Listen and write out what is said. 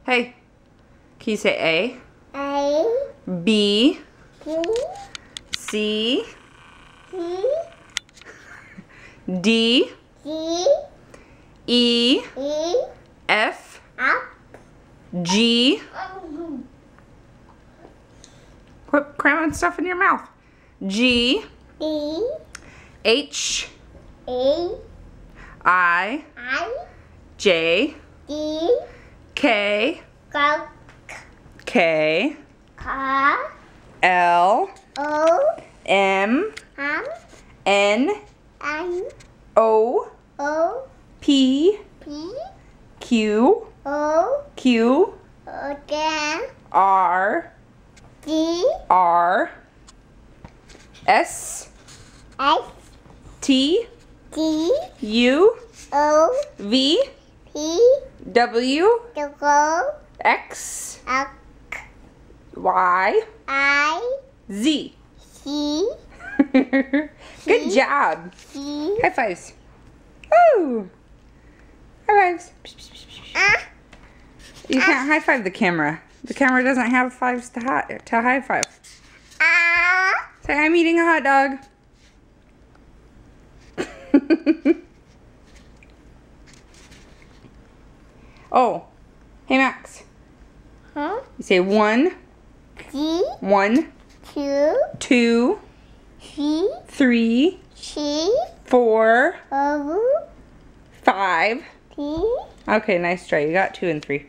Hey, can you say A? A, B, B, C, C, D, G, E, E, F, F, G. Quit cramming stuff in your mouth. G, D, H, A, I, I, J, D, K, K, K, K, L, O, M, M, N, N, O, O, P, P, Q, O, Q, O, D, R, D, R, S, S, T, D, U, O, V, P, W, W, X, X, Y, I, Z. C, Good job. C, High fives. Woo! High fives. You can't high five the camera. The camera doesn't have fives to high five. Say, I'm eating a hot dog. Oh, hey Max. huh? You say 1, G, 1, 2, 2, C, 3, C, 4, O, 5. P, Okay, nice try. You got 2 and 3.